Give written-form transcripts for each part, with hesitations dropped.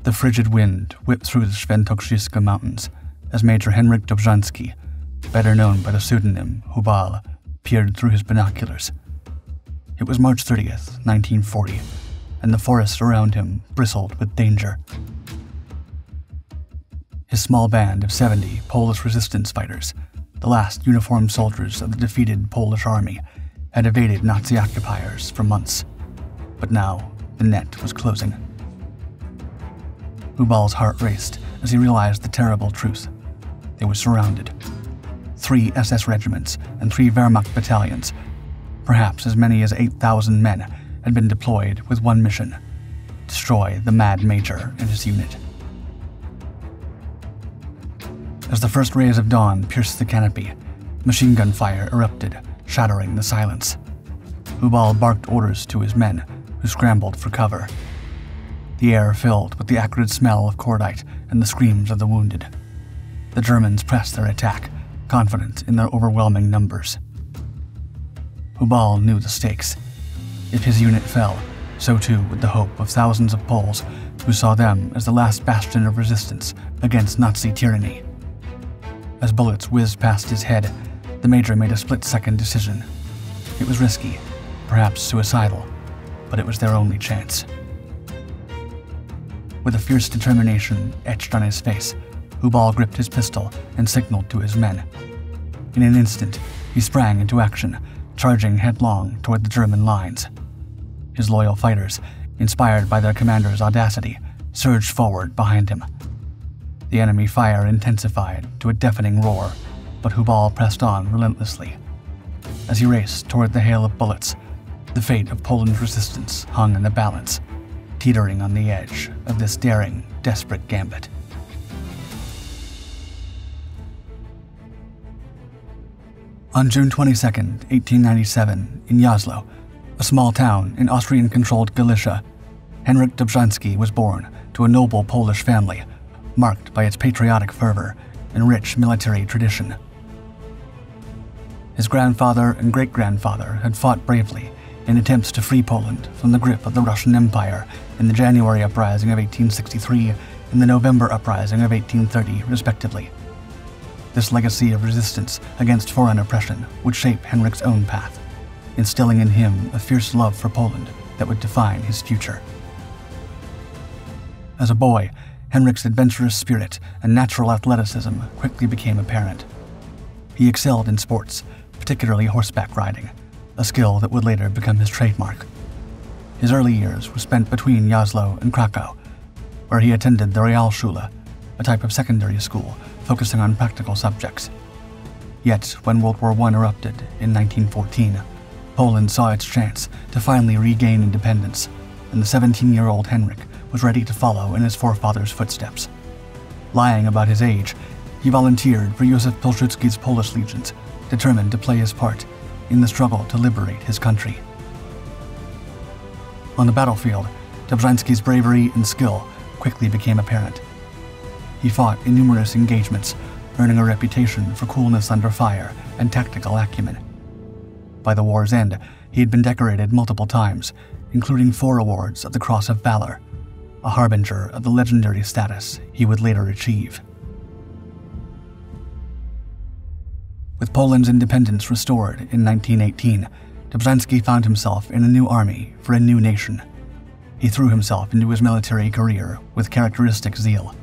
The frigid wind whipped through the Świętokrzyskie Mountains as Major Henryk Dobrzański, better known by the pseudonym Hubal, peered through his binoculars. It was March 30th, 1940, and the forests around him bristled with danger. His small band of 70 Polish resistance fighters, the last uniformed soldiers of the defeated Polish army, had evaded Nazi occupiers for months. But now, the net was closing. Hubal's heart raced as he realized the terrible truth. They were surrounded. 3 SS regiments and 3 Wehrmacht battalions, perhaps as many as 8,000 men, had been deployed with one mission: destroy the Mad Major and his unit. As the first rays of dawn pierced the canopy, machine gun fire erupted, shattering the silence. Hubal barked orders to his men, who scrambled for cover. The air filled with the acrid smell of cordite and the screams of the wounded. The Germans pressed their attack, confident in their overwhelming numbers. Hubal knew the stakes. If his unit fell, so too would the hope of thousands of Poles who saw them as the last bastion of resistance against Nazi tyranny. As bullets whizzed past his head, the Major made a split-second decision. It was risky, perhaps suicidal, but it was their only chance. With a fierce determination etched on his face, Hubal gripped his pistol and signaled to his men. In an instant, he sprang into action, charging headlong toward the German lines. His loyal fighters, inspired by their commander's audacity, surged forward behind him. The enemy fire intensified to a deafening roar, but Hubal pressed on relentlessly. As he raced toward the hail of bullets, the fate of Poland's resistance hung in the balance, teetering on the edge of this daring, desperate gambit. On June 22, 1897, in Jasło, a small town in Austrian-controlled Galicia, Henryk Dobrzański was born to a noble Polish family, marked by its patriotic fervor and rich military tradition. His grandfather and great-grandfather had fought bravely in attempts to free Poland from the grip of the Russian Empire in the January Uprising of 1863 and the November Uprising of 1830, respectively. This legacy of resistance against foreign oppression would shape Henryk's own path, instilling in him a fierce love for Poland that would define his future. As a boy, Henryk's adventurous spirit and natural athleticism quickly became apparent. He excelled in sports, particularly horseback riding, a skill that would later become his trademark. His early years were spent between Jasło and Krakow, where he attended the Realschule, a type of secondary school focusing on practical subjects. Yet, when World War I erupted in 1914, Poland saw its chance to finally regain independence, and the 17-year-old Henryk was ready to follow in his forefathers' footsteps. Lying about his age, he volunteered for Józef Pilsudski's Polish legions, determined to play his part in the struggle to liberate his country. On the battlefield, Dobrzański's bravery and skill quickly became apparent. He fought in numerous engagements, earning a reputation for coolness under fire and tactical acumen. By the war's end, he had been decorated multiple times, including 4 awards of the Cross of Valor, a harbinger of the legendary status he would later achieve. With Poland's independence restored in 1918, Dobrzański found himself in a new army for a new nation. He threw himself into his military career with characteristic zeal,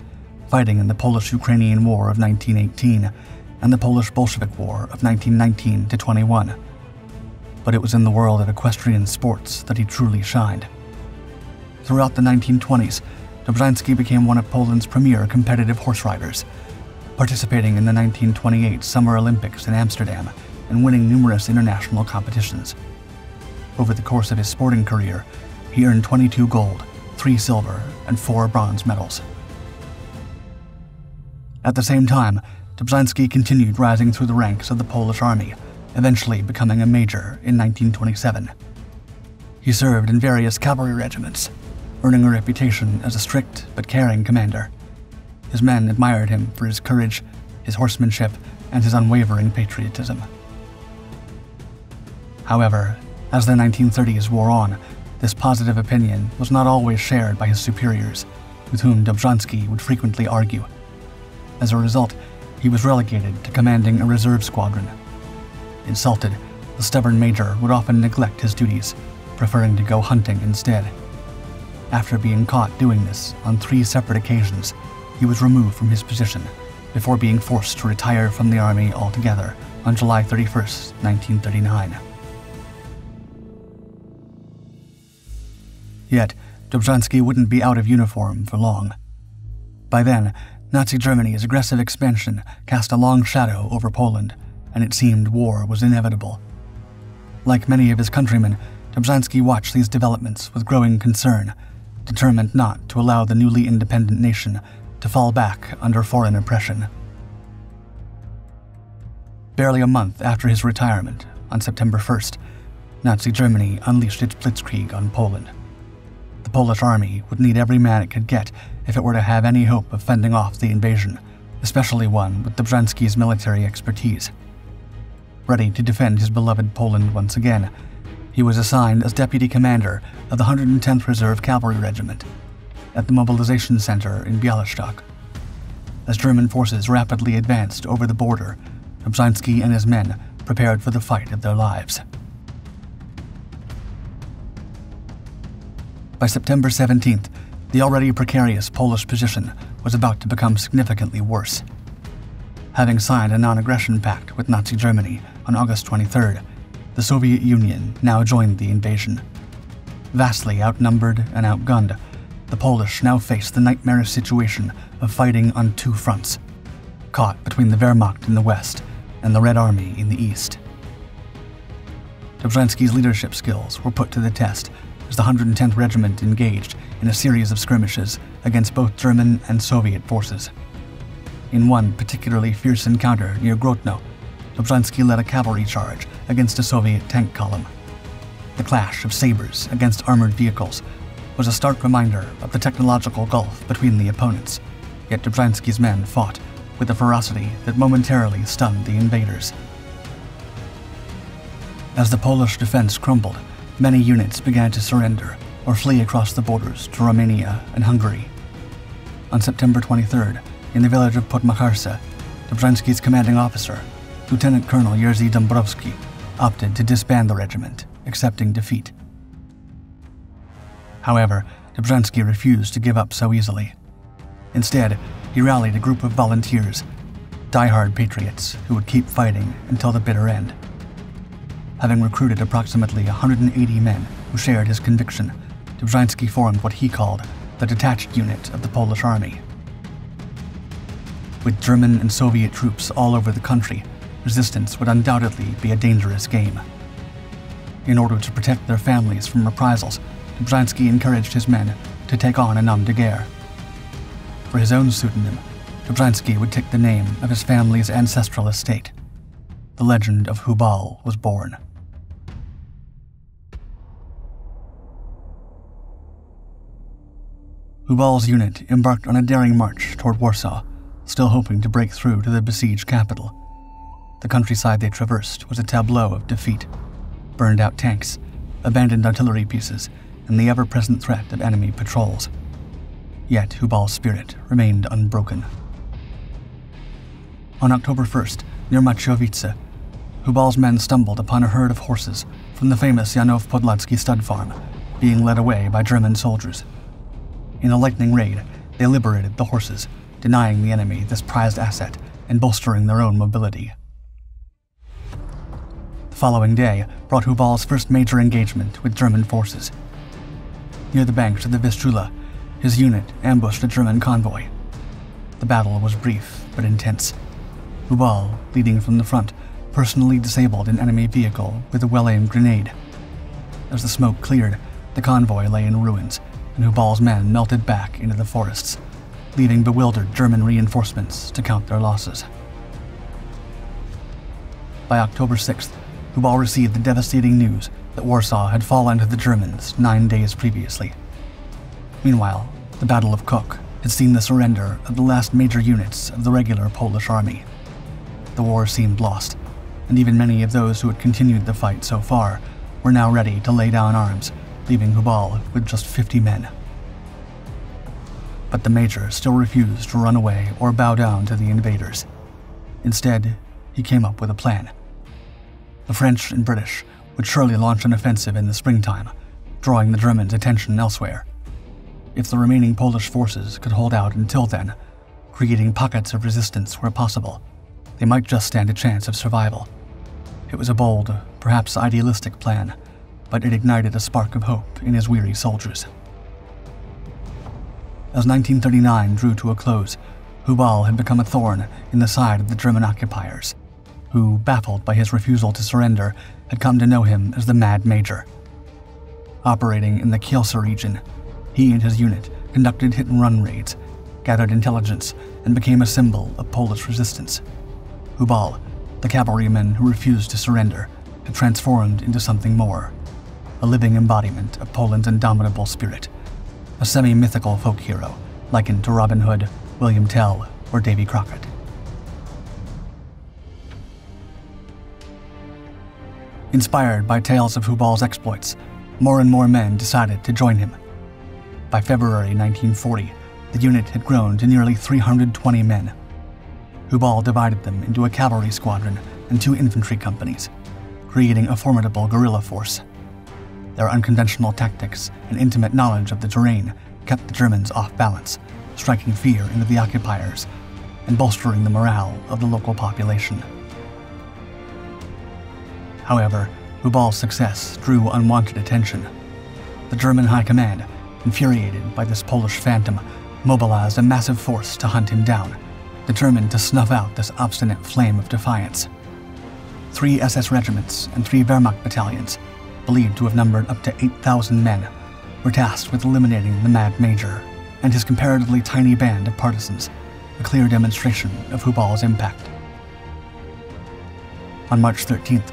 fighting in the Polish-Ukrainian War of 1918 and the Polish-Bolshevik War of 1919-21. But it was in the world of equestrian sports that he truly shined. Throughout the 1920s, Dobrzański became one of Poland's premier competitive horse riders, participating in the 1928 Summer Olympics in Amsterdam and winning numerous international competitions. Over the course of his sporting career, he earned 22 gold, 3 silver, and 4 bronze medals. At the same time, Dobrzański continued rising through the ranks of the Polish army, eventually becoming a major in 1927. He served in various cavalry regiments, earning a reputation as a strict but caring commander. His men admired him for his courage, his horsemanship, and his unwavering patriotism. However, as the 1930s wore on, this positive opinion was not always shared by his superiors. with whom Dobrzański would frequently argue. As a result, he was relegated to commanding a reserve squadron. Insulted, the stubborn major would often neglect his duties, preferring to go hunting instead. After being caught doing this on 3 separate occasions, he was removed from his position before being forced to retire from the army altogether on July 31, 1939. Yet, Dobrzański wouldn't be out of uniform for long. By then, Nazi Germany's aggressive expansion cast a long shadow over Poland, and it seemed war was inevitable. Like many of his countrymen, Dobrzański watched these developments with growing concern, determined not to allow the newly independent nation to fall back under foreign oppression. Barely a month after his retirement, on September 1st, Nazi Germany unleashed its blitzkrieg on Poland. The Polish army would need every man it could get if it were to have any hope of fending off the invasion, especially one with Dobrzański's military expertise. Ready to defend his beloved Poland once again, he was assigned as deputy commander of the 110th Reserve Cavalry Regiment at the mobilization center in Białystok. As German forces rapidly advanced over the border, Dobrzański and his men prepared for the fight of their lives. By September 17th, the already precarious Polish position was about to become significantly worse. Having signed a non-aggression pact with Nazi Germany on August 23rd, the Soviet Union now joined the invasion. Vastly outnumbered and outgunned, the Polish now faced the nightmarish situation of fighting on 2 fronts, caught between the Wehrmacht in the west and the Red Army in the east. Dobrzański's leadership skills were put to the test as the 110th Regiment engaged in a series of skirmishes against both German and Soviet forces. In one particularly fierce encounter near Grodno, Dobrzański led a cavalry charge against a Soviet tank column. The clash of sabers against armored vehicles was a stark reminder of the technological gulf between the opponents, yet Dobrzański's men fought with a ferocity that momentarily stunned the invaders. As the Polish defense crumbled, many units began to surrender or flee across the borders to Romania and Hungary. On September 23rd, in the village of Podmacharsza, Dobrzański's commanding officer, Lieutenant Colonel Jerzy Dąbrowski, opted to disband the regiment, accepting defeat. However, Dobrzański refused to give up so easily. Instead, he rallied a group of volunteers, die-hard patriots who would keep fighting until the bitter end. Having recruited approximately 180 men who shared his conviction, Dobrzański formed what he called the detached unit of the Polish army. With German and Soviet troops all over the country, resistance would undoubtedly be a dangerous game. In order to protect their families from reprisals, Dobrzański encouraged his men to take on a nom de guerre. For his own pseudonym, Dobrzański would take the name of his family's ancestral estate. The legend of Hubal was born. Hubal's unit embarked on a daring march toward Warsaw, still hoping to break through to the besieged capital. The countryside they traversed was a tableau of defeat: burned-out tanks, abandoned artillery pieces, and the ever-present threat of enemy patrols. Yet Hubal's spirit remained unbroken. On October 1st, near Maciowice, Hubal's men stumbled upon a herd of horses from the famous Janów Podlacki stud farm, being led away by German soldiers. In a lightning raid, they liberated the horses, denying the enemy this prized asset and bolstering their own mobility. The following day brought Hubal's first major engagement with German forces. Near the banks of the Vistula, his unit ambushed a German convoy. The battle was brief but intense. Hubal, leading from the front, personally disabled an enemy vehicle with a well-aimed grenade. As the smoke cleared, the convoy lay in ruins, and Hubal's men melted back into the forests, leaving bewildered German reinforcements to count their losses. By October 6th, Hubal received the devastating news that Warsaw had fallen to the Germans 9 days previously. Meanwhile, the Battle of Kock had seen the surrender of the last major units of the regular Polish army. The war seemed lost, and even many of those who had continued the fight so far were now ready to lay down arms, leaving Hubal with just 50 men. But the major still refused to run away or bow down to the invaders. Instead, he came up with a plan. The French and British would surely launch an offensive in the springtime, drawing the Germans' attention elsewhere. If the remaining Polish forces could hold out until then, creating pockets of resistance where possible, they might just stand a chance of survival. It was a bold, perhaps idealistic plan, but it ignited a spark of hope in his weary soldiers. As 1939 drew to a close, Hubal had become a thorn in the side of the German occupiers, who, baffled by his refusal to surrender, had come to know him as the Mad Major. Operating in the Kielce region, he and his unit conducted hit-and-run raids, gathered intelligence, and became a symbol of Polish resistance. Hubal, the cavalryman who refused to surrender, had transformed into something more, a living embodiment of Poland's indomitable spirit, a semi-mythical folk hero likened to Robin Hood, William Tell, or Davy Crockett. Inspired by tales of Hubal's exploits, more and more men decided to join him. By February 1940, the unit had grown to nearly 320 men. Hubal divided them into a cavalry squadron and 2 infantry companies, creating a formidable guerrilla force. Their unconventional tactics and intimate knowledge of the terrain kept the Germans off balance, striking fear into the occupiers and bolstering the morale of the local population. However, Hubal's success drew unwanted attention. The German High Command, infuriated by this Polish phantom, mobilized a massive force to hunt him down, determined to snuff out this obstinate flame of defiance. 3 SS regiments and 3 Wehrmacht battalions, believed to have numbered up to 8,000 men, were tasked with eliminating the Mad Major and his comparatively tiny band of partisans, a clear demonstration of Hubal's impact. On March 13th,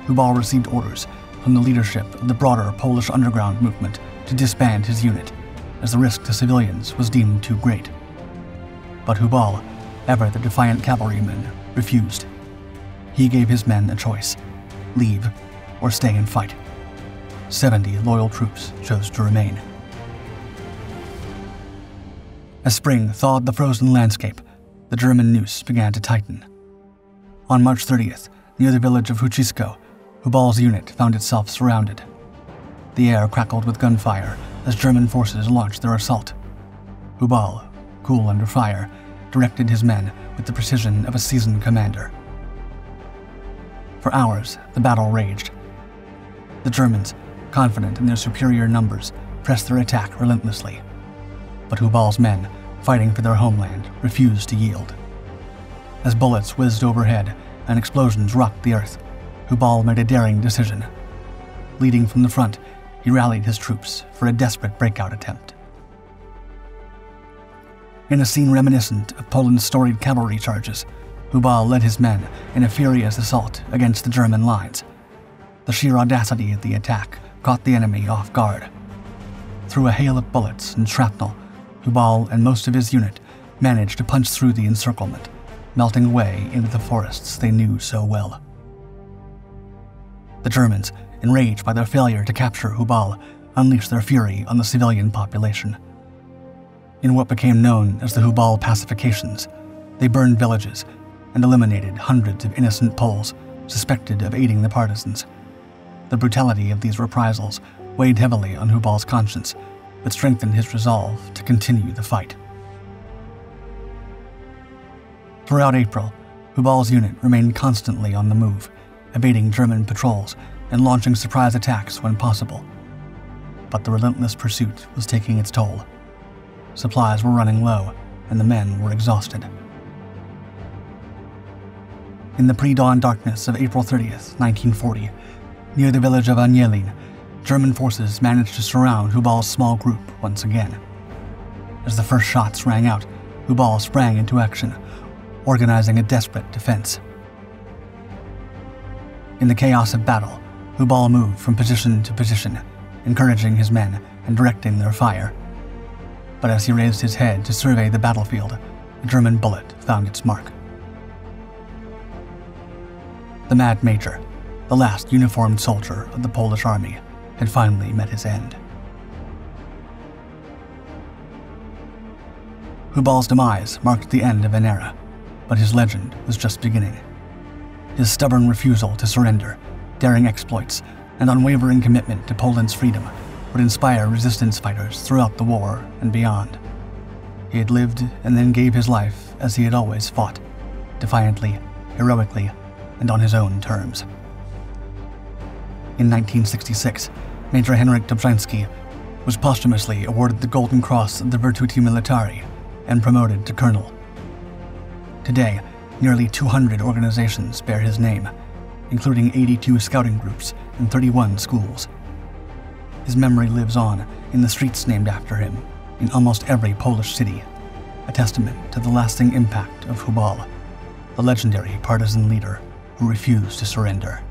Hubal received orders from the leadership of the broader Polish underground movement to disband his unit, as the risk to civilians was deemed too great. But Hubal, ever the defiant cavalryman, refused. He gave his men a choice: leave or stay and fight. 70 loyal troops chose to remain. As spring thawed the frozen landscape, the German noose began to tighten. On March 30th, near the village of Huczysko, Hubal's unit found itself surrounded. The air crackled with gunfire as German forces launched their assault. Hubal, cool under fire, directed his men with the precision of a seasoned commander. For hours, the battle raged. The Germans, confident in their superior numbers, pressed their attack relentlessly. But Hubal's men, fighting for their homeland, refused to yield. As bullets whizzed overhead and explosions rocked the earth, Hubal made a daring decision. Leading from the front, he rallied his troops for a desperate breakout attempt. In a scene reminiscent of Poland's storied cavalry charges, Hubal led his men in a furious assault against the German lines. The sheer audacity of the attack caught the enemy off guard. Through a hail of bullets and shrapnel, Hubal and most of his unit managed to punch through the encirclement, melting away into the forests they knew so well. The Germans, enraged by their failure to capture Hubal, unleashed their fury on the civilian population. In what became known as the Hubal pacifications, they burned villages and eliminated hundreds of innocent Poles suspected of aiding the partisans. The brutality of these reprisals weighed heavily on Hubal's conscience, but strengthened his resolve to continue the fight. Throughout April, Hubal's unit remained constantly on the move, evading German patrols and launching surprise attacks when possible. But the relentless pursuit was taking its toll. Supplies were running low, and the men were exhausted. In the pre-dawn darkness of April 30th, 1940, near the village of Anielin, German forces managed to surround Hubal's small group once again. As the first shots rang out, Hubal sprang into action, organizing a desperate defense. In the chaos of battle, Hubal moved from position to position, encouraging his men and directing their fire. But as he raised his head to survey the battlefield, a German bullet found its mark. The Mad Major, the last uniformed soldier of the Polish army, had finally met his end. Hubal's demise marked the end of an era, but his legend was just beginning. His stubborn refusal to surrender, daring exploits, and unwavering commitment to Poland's freedom would inspire resistance fighters throughout the war and beyond. He had lived and then gave his life as he had always fought, defiantly, heroically, and on his own terms. In 1966, Major Henryk Dobrzański was posthumously awarded the Golden Cross of the Virtuti Militari and promoted to colonel. Today, nearly 200 organizations bear his name, including 82 scouting groups and 31 schools. His memory lives on in the streets named after him in almost every Polish city, a testament to the lasting impact of Hubal, the legendary partisan leader who refused to surrender.